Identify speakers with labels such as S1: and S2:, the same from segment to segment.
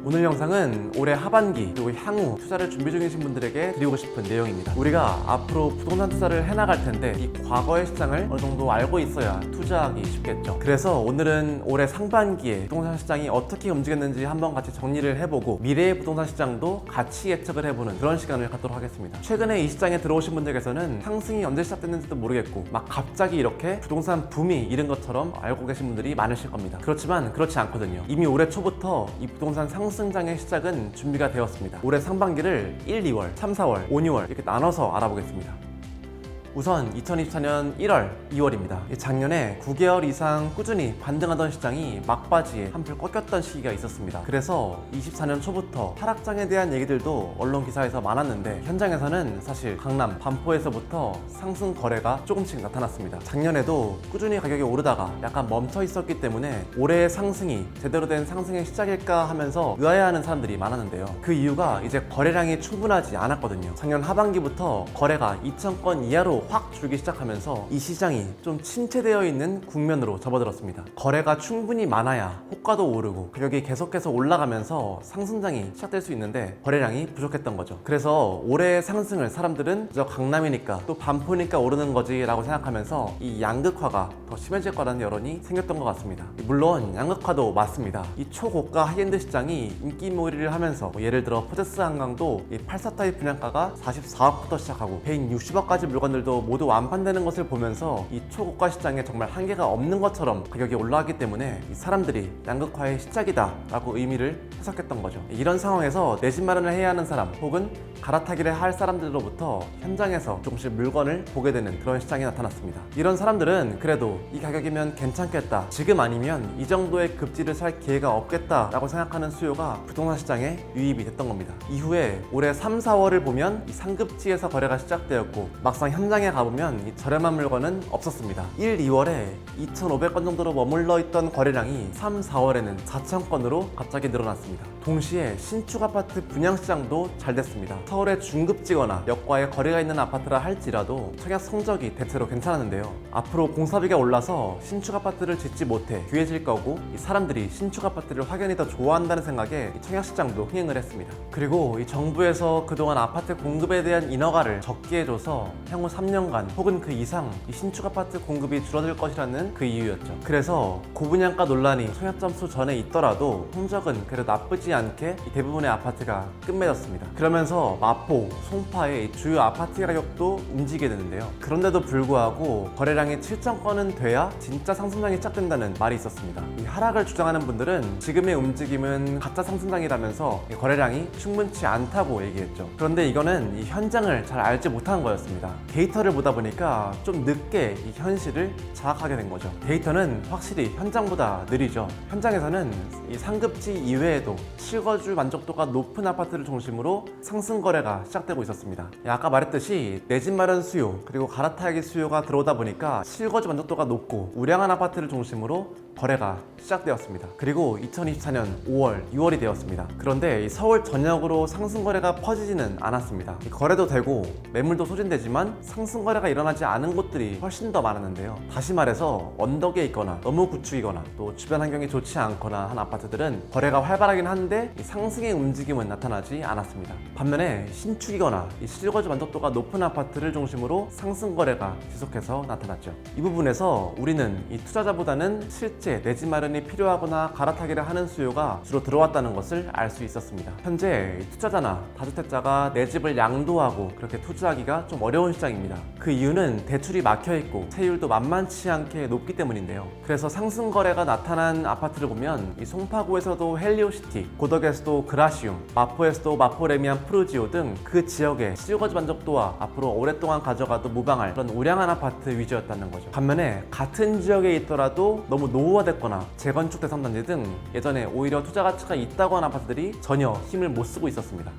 S1: 오늘 영상은 올해 하반기 그리고 향후 투자를 준비 중이신 분들에게 드리고 싶은 내용입니다. 우리가 앞으로 부동산 투자를 해나갈 텐데 이 과거의 시장을 어느 정도 알고 있어야 투자하기 쉽겠죠. 그래서 오늘은 올해 상반기에 부동산 시장이 어떻게 움직였는지 한번 같이 정리를 해보고 미래의 부동산 시장도 같이 예측을 해보는 그런 시간을 갖도록 하겠습니다. 최근에 이 시장에 들어오신 분들께서는 상승이 언제 시작됐는지도 모르겠고 막 갑자기 이렇게 부동산 붐이 이른 것처럼 알고 계신 분들이 많으실 겁니다. 그렇지만 그렇지 않거든요. 이미 올해 초부터 이 부동산 상승장의 시작은 준비가 되었습니다. 올해 상반기를 1, 2월, 3, 4월, 5, 6월 이렇게 나눠서 알아보겠습니다. 우선 2024년 1월, 2월입니다. 작년에 9개월 이상 꾸준히 반등하던 시장이 막바지에 한풀 꺾였던 시기가 있었습니다. 그래서 24년 초부터 하락장에 대한 얘기들도 언론 기사에서 많았는데 현장에서는 사실 강남, 반포에서부터 상승 거래가 조금씩 나타났습니다. 작년에도 꾸준히 가격이 오르다가 약간 멈춰 있었기 때문에 올해의 상승이 제대로 된 상승의 시작일까 하면서 의아해하는 사람들이 많았는데요. 그 이유가 이제 거래량이 충분하지 않았거든요. 작년 하반기부터 거래가 2,000건 이하로 확 줄기 시작하면서 이 시장이 좀 침체되어 있는 국면으로 접어들었습니다. 거래가 충분히 많아야 호가도 오르고 가격이 계속해서 올라가면서 상승장이 시작될 수 있는데 거래량이 부족했던 거죠. 그래서 올해의 상승을 사람들은 저 강남이니까 또 반포니까 오르는 거지 라고 생각하면서 이 양극화가 더 심해질 거라는 여론이 생겼던 것 같습니다. 물론 양극화도 맞습니다. 이 초고가 하이엔드 시장이 인기몰이를 하면서 예를 들어 포제스 한강도 이 84타입 분양가가 44억부터 시작하고 160억까지 물건들도 모두 완판되는 것을 보면서 이 초고가 시장에 정말 한계가 없는 것처럼 가격이 올라왔기 때문에 이 사람들이 양극화의 시작이다 라고 의미를 해석했던 거죠. 이런 상황에서 내 집 마련을 해야 하는 사람 혹은 갈아타기를 할 사람들로부터 현장에서 조금씩 물건을 보게 되는 그런 시장이 나타났습니다. 이런 사람들은 그래도 이 가격이면 괜찮겠다, 지금 아니면 이 정도의 급지를 살 기회가 없겠다 라고 생각하는 수요가 부동산 시장에 유입이 됐던 겁니다. 이후에 올해 3, 4월을 보면 이 상급지에서 거래가 시작되었고 막상 현장에 가보면 이 저렴한 물건은 없었습니다. 1, 2월에 2,500건 정도로 머물러 있던 거래량이 3, 4월에는 4,000건으로 갑자기 늘어났습니다. 동시에 신축 아파트 분양 시장도 잘 됐습니다. 서울의 중급지거나 역과에 거래가 있는 아파트라 할지라도 청약 성적이 대체로 괜찮았는데요. 앞으로 공사비가 올라서 신축 아파트를 짓지 못해 귀해질 거고 이 사람들이 신축 아파트를 확연히 더 좋아한다는 생각에 이 청약 시장도 흥행을 했습니다. 그리고 이 정부에서 그동안 아파트 공급에 대한 인허가를 적게 해줘서 향후 3년간 혹은 그 이상 이 신축 아파트 공급이 줄어들 것이라는 그 이유였죠. 그래서 고분양가 논란이 청약 점수 전에 있더라도 성적은 그래도 나쁘지 않게 이 대부분의 아파트가 끝맺었습니다. 그러면서 마포, 송파의 주요 아파트 가격도 움직이게 되는데요. 그런데도 불구하고 거래량이 7,000건은 돼야 진짜 상승장이 시작된다는 말이 있었습니다. 이 하락을 주장하는 분들은 지금의 움직임은 가짜 상승장이라면서 이 거래량이 충분치 않다고 얘기했죠. 그런데 이거는 이 현장을 잘 알지 못한 거였습니다. 데이터를 보다 보니까 좀 늦게 이 현실을 자각하게 된 거죠. 데이터는 확실히 현장보다 느리죠. 현장에서는 이 상급지 이외에도 실거주 만족도가 높은 아파트를 중심으로 상승 거래가 시작되고 있었습니다. 아까 말했듯이 내 집 마련 수요 그리고 갈아타기 수요가 들어오다 보니까 실거주 만족도가 높고 우량한 아파트를 중심으로 거래가 시작되었습니다. 그리고 2024년 5월, 6월이 되었습니다. 그런데 이 서울 전역으로 상승 거래가 퍼지지는 않았습니다. 거래도 되고 매물도 소진되지만 상승 거래가 일어나지 않은 곳들이 훨씬 더 많았는데요. 다시 말해서 언덕에 있거나 너무 구축이거나 또 주변 환경이 좋지 않거나 한 아파트들은 거래가 활발하긴 한데 이 상승의 움직임은 나타나지 않았습니다. 반면에 신축이거나 이 실거주 만족도가 높은 아파트를 중심으로 상승 거래가 지속해서 나타났죠. 이 부분에서 우리는 이 투자자보다는 실제 내 집 마련이 필요하거나 갈아타기를 하는 수요가 주로 들어왔다는 것을 알 수 있었습니다. 현재 투자자나 다주택자가 내 집을 양도하고 그렇게 투자하기가 좀 어려운 시장입니다. 그 이유는 대출이 막혀있고 세율도 만만치 않게 높기 때문인데요. 그래서 상승 거래가 나타난 아파트를 보면 이 송파구에서도 헬리오시티, 고덕에서도 그라시움, 마포에서도 마포레미안 프루지오 등 그 지역의 실거주 만족도와 앞으로 오랫동안 가져가도 무방할 그런 우량한 아파트 위주였다는 거죠. 반면에 같은 지역에 있더라도 너무 노후화됐거나 재건축 대상단지 등 예전에 오히려 투자 가치가 있다고 한 아파트들이 전혀 힘을 못 쓰고 있었습니다.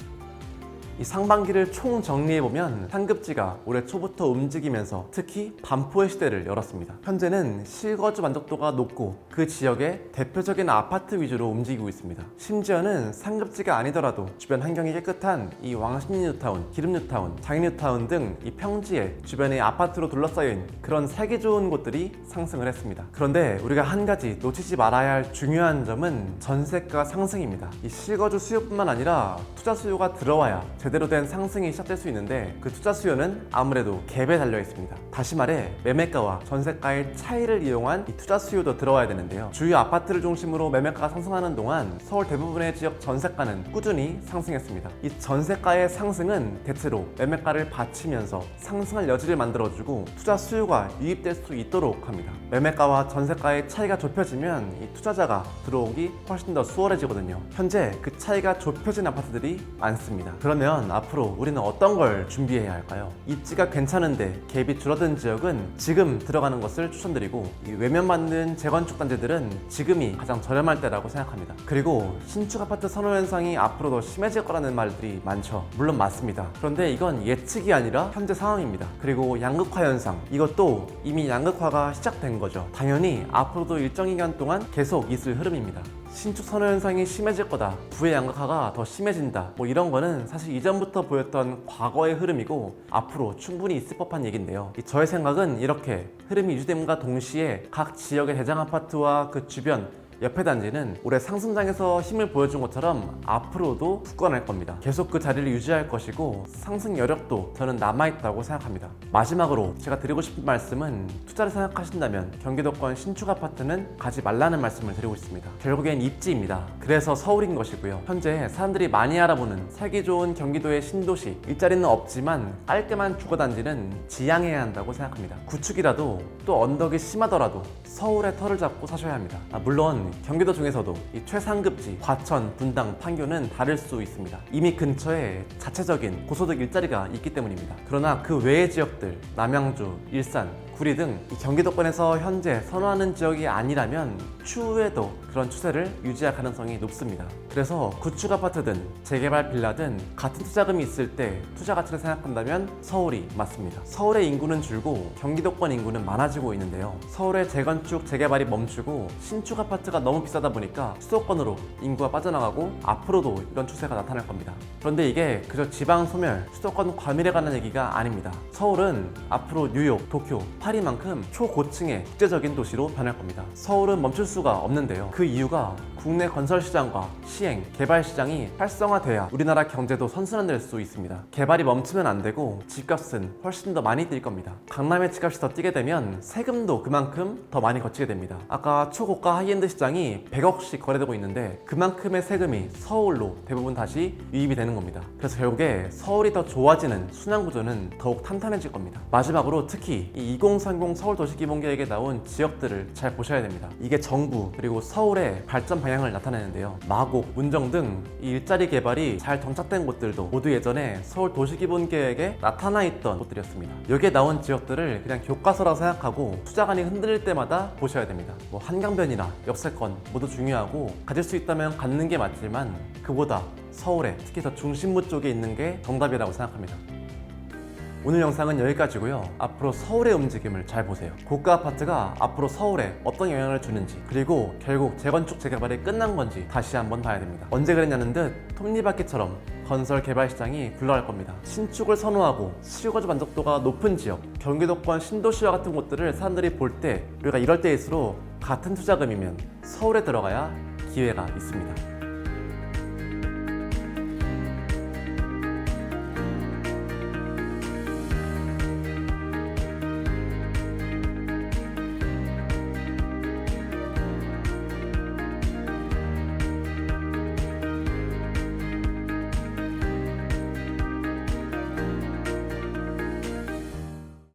S1: 이 상반기를 총 정리해보면 상급지가 올해 초부터 움직이면서 특히 반포의 시대를 열었습니다. 현재는 실거주 만족도가 높고 그 지역의 대표적인 아파트 위주로 움직이고 있습니다. 심지어는 상급지가 아니더라도 주변 환경이 깨끗한 이 왕십리 뉴타운, 기름 뉴타운, 장인 뉴타운 등 이 평지에 주변에 아파트로 둘러싸인 그런 살기 좋은 곳들이 상승을 했습니다. 그런데 우리가 한 가지 놓치지 말아야 할 중요한 점은 전세가 상승입니다. 이 실거주 수요뿐만 아니라 투자 수요가 들어와야 제대로 된 상승이 시작될 수 있는데 그 투자 수요는 아무래도 갭에 달려 있습니다. 다시 말해 매매가와 전세가의 차이를 이용한 이 투자 수요도 들어와야 되는데요. 주요 아파트를 중심으로 매매가가 상승하는 동안 서울 대부분의 지역 전세가는 꾸준히 상승했습니다. 이 전세가의 상승은 대체로 매매가를 받치면서 상승할 여지를 만들어주고 투자 수요가 유입될 수 있도록 합니다. 매매가와 전세가의 차이가 좁혀지면 이 투자자가 들어오기 훨씬 더 수월해지거든요. 현재 그 차이가 좁혀진 아파트들이 많습니다. 그러면 앞으로 우리는 어떤 걸 준비해야 할까요? 입지가 괜찮은데 갭이 줄어든 지역은 지금 들어가는 것을 추천드리고 이 외면받는 재건축 단지들은 지금이 가장 저렴할 때라고 생각합니다. 그리고 신축 아파트 선호 현상이 앞으로 더 심해질 거라는 말들이 많죠. 물론 맞습니다. 그런데 이건 예측이 아니라 현재 상황입니다. 그리고 양극화 현상, 이것도 이미 양극화가 시작된 거죠. 당연히 앞으로도 일정 기간 동안 계속 있을 흐름입니다. 신축 선호 현상이 심해질 거다, 부의 양극화가 더 심해진다, 뭐 이런 거는 사실 이전부터 보였던 과거의 흐름이고 앞으로 충분히 있을 법한 얘기인데요. 저의 생각은 이렇게 흐름이 유지됨과 동시에 각 지역의 대장 아파트와 그 주변 옆에 단지는 올해 상승장에서 힘을 보여준 것처럼 앞으로도 굳건할 겁니다. 계속 그 자리를 유지할 것이고 상승 여력도 저는 남아있다고 생각합니다. 마지막으로 제가 드리고 싶은 말씀은 투자를 생각하신다면 경기도권 신축 아파트는 가지 말라는 말씀을 드리고 있습니다. 결국엔 입지입니다. 그래서 서울인 것이고요. 현재 사람들이 많이 알아보는 살기 좋은 경기도의 신도시, 일자리는 없지만 깔끔한 주거단지는 지향해야 한다고 생각합니다. 구축이라도 또 언덕이 심하더라도 서울의 터를 잡고 사셔야 합니다. 물론 경기도 중에서도 이 최상급지, 과천, 분당, 판교는 다를 수 있습니다. 이미 근처에 자체적인 고소득 일자리가 있기 때문입니다. 그러나 그 외의 지역들, 남양주, 일산, 구리 등 이 경기도권에서 현재 선호하는 지역이 아니라면 추후에도 그런 추세를 유지할 가능성이 높습니다. 그래서 구축 아파트든 재개발 빌라든 같은 투자금이 있을 때 투자 가치를 생각한다면 서울이 맞습니다. 서울의 인구는 줄고 경기도권 인구는 많아지고 있는데요. 서울의 재건축, 재개발이 멈추고 신축 아파트가 너무 비싸다 보니까 수도권으로 인구가 빠져나가고 앞으로도 이런 추세가 나타날 겁니다. 그런데 이게 그저 지방 소멸, 수도권 과밀에 관한 얘기가 아닙니다. 서울은 앞으로 뉴욕, 도쿄, 파리만큼 초고층의 국제적인 도시로 변할 겁니다. 서울은 멈출 수가 없는데요. 그 이유가 국내 건설 시장과 시행, 개발 시장이 활성화돼야 우리나라 경제도 선순환될 수 있습니다. 개발이 멈추면 안 되고 집값은 훨씬 더 많이 뛸 겁니다. 강남의 집값이 더 뛰게 되면 세금도 그만큼 더 많이 거치게 됩니다. 아까 초고가 하이엔드 시장이 100억씩 거래되고 있는데 그만큼의 세금이 서울로 대부분 다시 유입이 되는 겁니다. 그래서 결국에 서울이 더 좋아지는 순환 구조는 더욱 탄탄해질 겁니다. 마지막으로 특히 이 2030 서울도시기본계획에 나온 지역들을 잘 보셔야 됩니다. 이게 정부 그리고 서울의 발전 방향을 나타내는데요. 마곡, 문정 등 이 일자리 개발이 잘 정착된 곳들도 모두 예전에 서울도시기본계획에 나타나 있던 곳들이었습니다. 여기에 나온 지역들을 그냥 교과서라고 생각하고 투자관이 흔들릴 때마다 보셔야 됩니다. 한강변이나 역세권 모두 중요하고 가질 수 있다면 갖는 게 맞지만 그보다 서울에 특히 더 중심부 쪽에 있는 게 정답이라고 생각합니다. 오늘 영상은 여기까지고요. 앞으로 서울의 움직임을 잘 보세요. 고가 아파트가 앞으로 서울에 어떤 영향을 주는지, 그리고 결국 재건축 재개발이 끝난 건지 다시 한번 봐야 됩니다. 언제 그랬냐는 듯 톱니바퀴처럼 건설 개발 시장이 굴러갈 겁니다. 신축을 선호하고 실거주 만족도가 높은 지역, 경기도권 신도시와 같은 곳들을 사람들이 볼 때 우리가 이럴 때일수록 같은 투자금이면 서울에 들어가야 기회가 있습니다.